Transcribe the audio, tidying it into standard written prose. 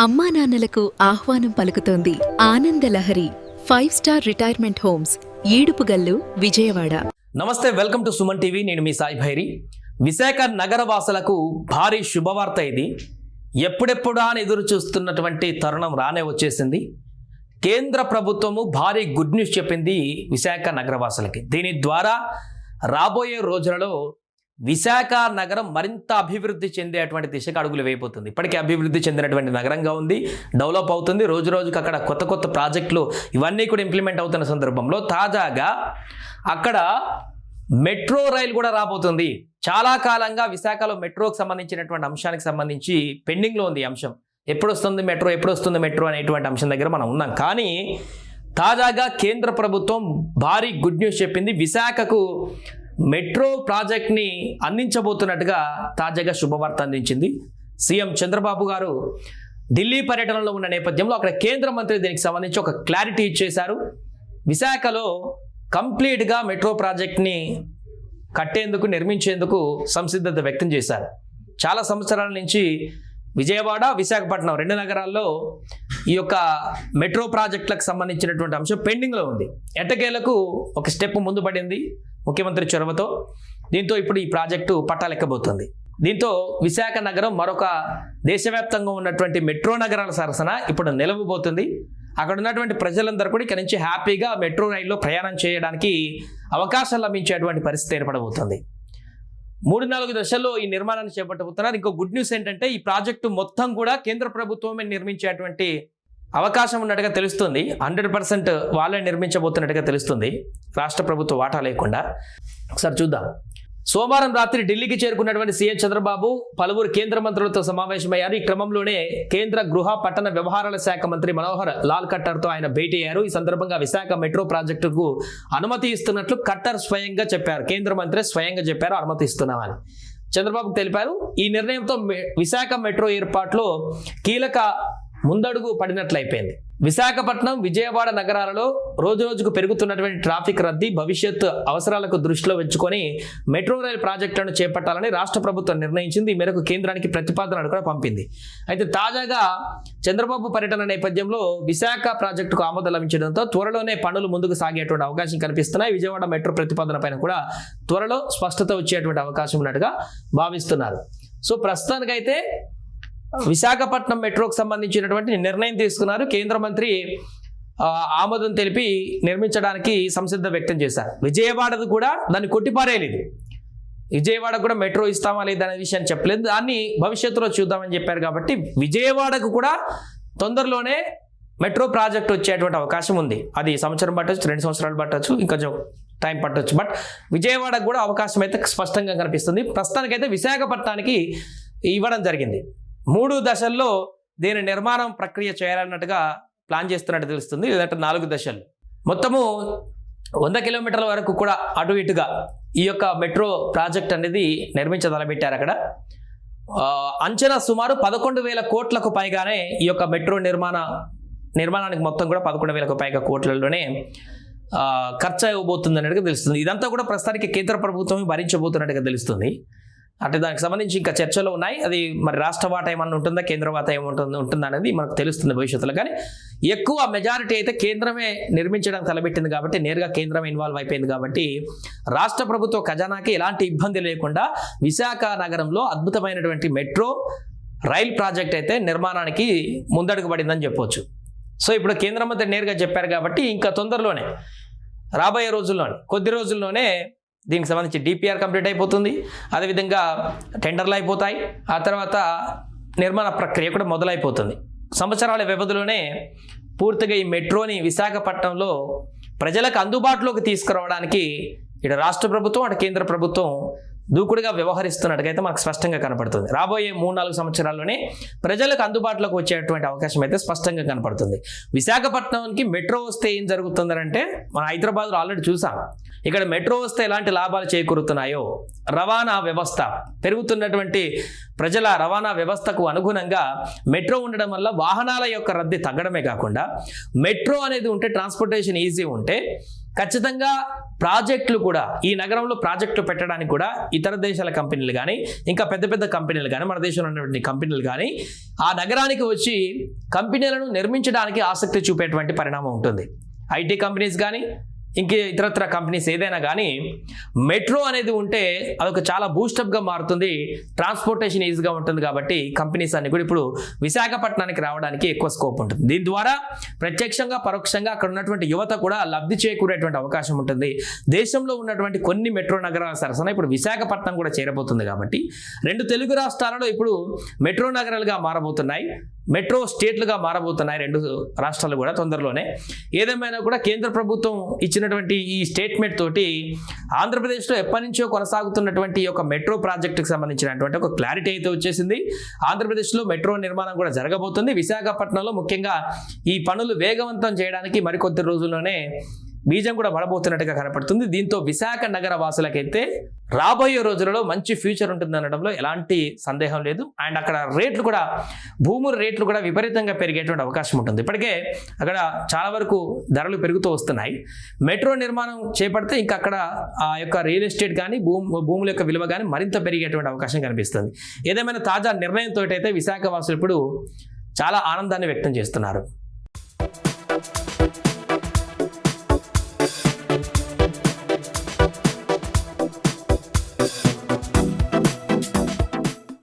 అమ్మా నాన్నలకు ఆహ్వానం పలుకుతోంది ఆనందలహరి 5-స్టార్ రిటైర్మెంట్ హోమ్స్ ఈడుపుగల్లు విజయవాడ. నమస్తే, వెల్కమ్ టు సుమన్ టీవీ. నేను మీ సాయి భైరి. విశాఖ నగర వాసులకు భారీ శుభవార్త ఇది. ఎప్పుడెప్పుడా అని ఎదురు చూస్తున్నటువంటి తరుణం రానే వచ్చేసింది. కేంద్ర ప్రభుత్వము భారీ గుడ్ న్యూస్ చెప్పింది విశాఖ నగరవాసులకి. దీని ద్వారా రాబోయే రోజులలో విశాఖ నగరం మరింత అభివృద్ధి చెందేటువంటి దిశగా అడుగులు వేయబోతుంది. ఇప్పటికే అభివృద్ధి చెందినటువంటి నగరంగా ఉంది, డెవలప్ అవుతుంది. రోజు రోజుకి అక్కడ కొత్త కొత్త ప్రాజెక్టులు ఇవన్నీ కూడా ఇంప్లిమెంట్ అవుతున్న సందర్భంలో తాజాగా అక్కడ మెట్రో రైలు కూడా రాబోతుంది. చాలా కాలంగా విశాఖలో మెట్రోకి సంబంధించినటువంటి అంశానికి సంబంధించి పెండింగ్లో ఉంది అంశం. ఎప్పుడు వస్తుంది మెట్రో అనేటువంటి అంశం దగ్గర మనం ఉన్నాం. కానీ తాజాగా కేంద్ర ప్రభుత్వం భారీ గుడ్ న్యూస్ చెప్పింది. విశాఖకు మెట్రో ప్రాజెక్ట్ని అందించబోతున్నట్టుగా తాజాగా శుభవార్త అందించింది. సీఎం చంద్రబాబు గారు ఢిల్లీ పర్యటనలో ఉన్న నేపథ్యంలో అక్కడ కేంద్ర మంత్రి దీనికి సంబంధించి ఒక క్లారిటీ ఇచ్చేశారు. విశాఖలో కంప్లీట్గా మెట్రో ప్రాజెక్ట్ని కట్టేందుకు, నిర్మించేందుకు సంసిద్ధత వ్యక్తం చేశారు. చాలా సంవత్సరాల నుంచి విజయవాడ, విశాఖపట్నం రెండు నగరాల్లో ఈ యొక్క మెట్రో ప్రాజెక్టులకు సంబంధించినటువంటి అంశం పెండింగ్లో ఉంది. ఎట్టకేలకు ఒక స్టెప్ ముందు పడింది ముఖ్యమంత్రి చొరవతో. దీంతో ఇప్పుడు ఈ ప్రాజెక్టు పట్టాలెక్కబోతుంది. దీంతో విశాఖ నగరం మరొక దేశవ్యాప్తంగా ఉన్నటువంటి మెట్రో నగరాల సరసన ఇప్పుడు నిలవబోతుంది. అక్కడ ఉన్నటువంటి ప్రజలందరూ కూడా ఇక్కడ నుంచి హ్యాపీగా మెట్రో రైల్లో ప్రయాణం చేయడానికి అవకాశం లభించేటువంటి పరిస్థితి ఏర్పడబోతుంది. 3-4 దశల్లో ఈ నిర్మాణాన్ని చేపట్టబోతున్నారు. ఇంకో గుడ్ న్యూస్ ఏంటంటే ఈ ప్రాజెక్టు మొత్తం కూడా కేంద్ర ప్రభుత్వమే నిర్మించేటువంటి అవకాశం ఉన్నట్టుగా తెలుస్తుంది. 100% వాళ్ళే నిర్మించబోతున్నట్టుగా తెలుస్తుంది, రాష్ట్ర ప్రభుత్వ వాటా లేకుండా. ఒకసారి చూద్దాం. సోమవారం రాత్రి ఢిల్లీకి చేరుకున్నటువంటి సీఎం చంద్రబాబు పలువురు కేంద్ర మంత్రులతో సమావేశమయ్యారు. ఈ క్రమంలోనే కేంద్ర గృహ పట్టణ వ్యవహారాల శాఖ మంత్రి మనోహర్ లాల్ ఖట్టర్తో ఆయన భేటీ అయ్యారు. ఈ సందర్భంగా విశాఖ మెట్రో ప్రాజెక్టుకు అనుమతి ఇస్తున్నట్లు ఖట్టర్ స్వయంగా చెప్పారు. కేంద్ర మంత్రి స్వయంగా చెప్పారు అనుమతి ఇస్తున్నామని చంద్రబాబుకు తెలిపారు. ఈ నిర్ణయంతో విశాఖ మెట్రో ఏర్పాటులో కీలక ముందడుగు పడినట్లయిపోయింది. విశాఖపట్నం, విజయవాడ నగరాలలో రోజు రోజుకు పెరుగుతున్నటువంటి ట్రాఫిక్ రద్దీ, భవిష్యత్ అవసరాలకు దృష్టిలో ఉంచుకొని మెట్రో రైలు ప్రాజెక్టులను చేపట్టాలని రాష్ట్ర ప్రభుత్వం నిర్ణయించింది. ఈ మేరకు కేంద్రానికి ప్రతిపాదనలు కూడా పంపింది. అయితే తాజాగా చంద్రబాబు పర్యటన నేపథ్యంలో విశాఖ ప్రాజెక్టుకు ఆమోదం లభించడంతో త్వరలోనే పనులు ముందుకు సాగేటువంటి అవకాశం కనిపిస్తున్నాయి. విజయవాడ మెట్రో ప్రతిపాదన పైన కూడా త్వరలో స్పష్టత వచ్చేటువంటి అవకాశం ఉన్నట్టుగా భావిస్తున్నారు. సో ప్రస్తుతానికైతే విశాఖపట్నం మెట్రోకి సంబంధించినటువంటి నిర్ణయం తీసుకున్నారు. కేంద్ర మంత్రి ఆమోదం తెలిపి నిర్మించడానికి సంసిద్ధత వ్యక్తం చేశారు. విజయవాడది కూడా దాన్ని కొట్టిపారేయలేదు. విజయవాడ కూడా మెట్రో ఇస్తామా లేదా అనే విషయాన్ని చెప్పలేదు. దాన్ని భవిష్యత్తులో చూద్దామని చెప్పారు. కాబట్టి విజయవాడకు కూడా తొందరలోనే మెట్రో ప్రాజెక్ట్ వచ్చేటువంటి అవకాశం ఉంది. అది సంవత్సరం పట్టొచ్చు, 2 సంవత్సరాలు పట్టొచ్చు, ఇంకొంచెం టైం పట్టొచ్చు. బట్ విజయవాడకు కూడా అవకాశం అయితే స్పష్టంగా కనిపిస్తుంది. ప్రస్తుతానికైతే విశాఖపట్నానికి ఇవ్వడం జరిగింది. 3 దశల్లో దీని నిర్మాణం ప్రక్రియ చేయాలన్నట్టుగా ప్లాన్ చేస్తున్నట్టు తెలుస్తుంది. లేదంటే 4 దశలు, మొత్తము 100 కిలోమీటర్ల వరకు కూడా అటు ఇటుగా ఈ యొక్క మెట్రో ప్రాజెక్ట్ అనేది నిర్మించదలబెట్టారు. అక్కడ అంచనా సుమారు 11,000 కోట్లకు పైగానే ఈ యొక్క మెట్రో నిర్మాణానికి మొత్తం కూడా 11,000కు పైగా కోట్లలోనే ఖర్చు ఇవ్వబోతుంది అన్నట్టుగా తెలుస్తుంది. ఇదంతా కూడా ప్రస్తుతానికి కేంద్ర ప్రభుత్వం భరించబోతున్నట్టుగా తెలుస్తుంది. అంటే దానికి సంబంధించి ఇంకా చర్చలు ఉన్నాయి. అది మరి రాష్ట్ర వాటా ఏమన్నా ఉంటుందా, కేంద్ర వాటా ఏముంటుందా అనేది మనకు తెలుస్తుంది భవిష్యత్తులో. కానీ ఎక్కువ మెజారిటీ అయితే కేంద్రమే నిర్మించడానికి తలబెట్టింది కాబట్టి, నేరుగా కేంద్రం ఇన్వాల్వ్ అయిపోయింది కాబట్టి రాష్ట్ర ప్రభుత్వ ఖజానాకి ఎలాంటి ఇబ్బంది లేకుండా విశాఖ నగరంలో అద్భుతమైనటువంటి మెట్రో రైల్ ప్రాజెక్ట్ అయితే నిర్మాణానికి ముందడుగు పడిందని చెప్పవచ్చు. సో ఇప్పుడు కేంద్ర మంత్రి నేరుగా చెప్పారు కాబట్టి ఇంకా తొందరలోనే, రాబోయే రోజుల్లోనే, కొద్ది రోజుల్లోనే దీనికి సంబంధించి డిపిఆర్ కంప్లీట్ అయిపోతుంది. అదేవిధంగా టెండర్లు అయిపోతాయి. ఆ తర్వాత నిర్మాణ ప్రక్రియ కూడా మొదలైపోతుంది. సంవత్సరాల వ్యవధిలోనే పూర్తిగా ఈ మెట్రోని విశాఖపట్నంలో ప్రజలకు అందుబాటులోకి తీసుకురావడానికి ఇటు రాష్ట్ర ప్రభుత్వం, అటు కేంద్ర ప్రభుత్వం దూకుడుగా వ్యవహరిస్తున్నట్టుగైతే మనకు స్పష్టంగా కనపడుతుంది. రాబోయే 3-4 సంవత్సరాల్లోనే ప్రజలకు అందుబాటులోకి వచ్చేటువంటి అవకాశం అయితే స్పష్టంగా కనపడుతుంది. విశాఖపట్నానికి మెట్రో వస్తే ఏం జరుగుతుందంటే, మన హైదరాబాద్లో ఆల్రెడీ చూసాం. ఇక్కడ మెట్రో వస్తే ఎలాంటి లాభాలు చేకూరుతున్నాయో రవాణా వ్యవస్థ పెరుగుతున్నటువంటి ప్రజల రవాణా వ్యవస్థకు అనుగుణంగా మెట్రో ఉండడం వల్ల వాహనాల యొక్క రద్దీ తగ్గడమే కాకుండా మెట్రో అనేది ఉంటే ట్రాన్స్పోర్టేషన్ ఈజీ ఉంటే ఖచ్చితంగా ప్రాజెక్టులు కూడా ఈ నగరంలో ప్రాజెక్టులు పెట్టడానికి కూడా ఇతర దేశాల కంపెనీలు కానీ ఇంకా పెద్ద పెద్ద కంపెనీలు కానీ మన దేశంలో ఉన్నటువంటి కంపెనీలు కానీ ఆ నగరానికి వచ్చి కంపెనీలను నిర్మించడానికి ఆసక్తి చూపేటువంటి పరిణామం ఉంటుంది. ఐటీ కంపెనీస్ కానీ ఇంకే ఇతరత్ర కంపెనీస్ ఏదైనా కానీ మెట్రో అనేది ఉంటే అదొక చాలా బూస్టప్గా మారుతుంది, ట్రాన్స్పోర్టేషన్ ఈజీగా ఉంటుంది. కాబట్టి కంపెనీస్ అన్ని కూడా ఇప్పుడు విశాఖపట్నానికి రావడానికి ఎక్కువ స్కోప్ ఉంటుంది. దీని ద్వారా ప్రత్యక్షంగా పరోక్షంగా అక్కడ ఉన్నటువంటి యువత కూడా లబ్ధి చేకూరేటువంటి అవకాశం ఉంటుంది. దేశంలో ఉన్నటువంటి కొన్ని మెట్రో నగరాల సరసన ఇప్పుడు విశాఖపట్నం కూడా చేరబోతుంది. కాబట్టి 2 తెలుగు రాష్ట్రాలలో ఇప్పుడు మెట్రో నగరాలుగా మారబోతున్నాయి, మెట్రో స్టేట్లుగా మారబోతున్నాయి 2 రాష్ట్రాలు కూడా తొందరలోనే. ఏదేమైనా కూడా కేంద్ర ప్రభుత్వం ఇచ్చినటువంటి ఈ స్టేట్మెంట్ తోటి ఆంధ్రప్రదేశ్లో ఎప్పటి నుంచో కొనసాగుతున్నటువంటి ఒక మెట్రో ప్రాజెక్టుకి సంబంధించినటువంటి ఒక క్లారిటీ అయితే వచ్చేసింది. ఆంధ్రప్రదేశ్లో మెట్రో నిర్మాణం కూడా జరగబోతుంది. విశాఖపట్నంలో ముఖ్యంగా ఈ పనులు వేగవంతం చేయడానికి మరికొద్ది రోజుల్లోనే బీజం కూడా పడబోతున్నట్టుగా కనపడుతుంది. దీంతో విశాఖ నగర వాసులకైతే రాబోయే రోజులలో మంచి ఫ్యూచర్ ఉంటుంది అనడంలో ఎలాంటి సందేహం లేదు. అండ్ అక్కడ రేట్లు కూడా భూముల రేట్లు కూడా విపరీతంగా పెరిగేటువంటి అవకాశం ఉంటుంది. ఇప్పటికే అక్కడ చాలా వరకు ధరలు పెరుగుతూ వస్తున్నాయి. మెట్రో నిర్మాణం చేపడితే ఇంకా అక్కడ ఆ యొక్క రియల్ ఎస్టేట్ కానీ భూముల యొక్క విలువ కానీ మరింత పెరిగేటువంటి అవకాశం కనిపిస్తుంది. ఏదేమైనా తాజా నిర్ణయంతో అయితే విశాఖ వాసులు ఇప్పుడు చాలా ఆనందాన్ని వ్యక్తం చేస్తున్నారు.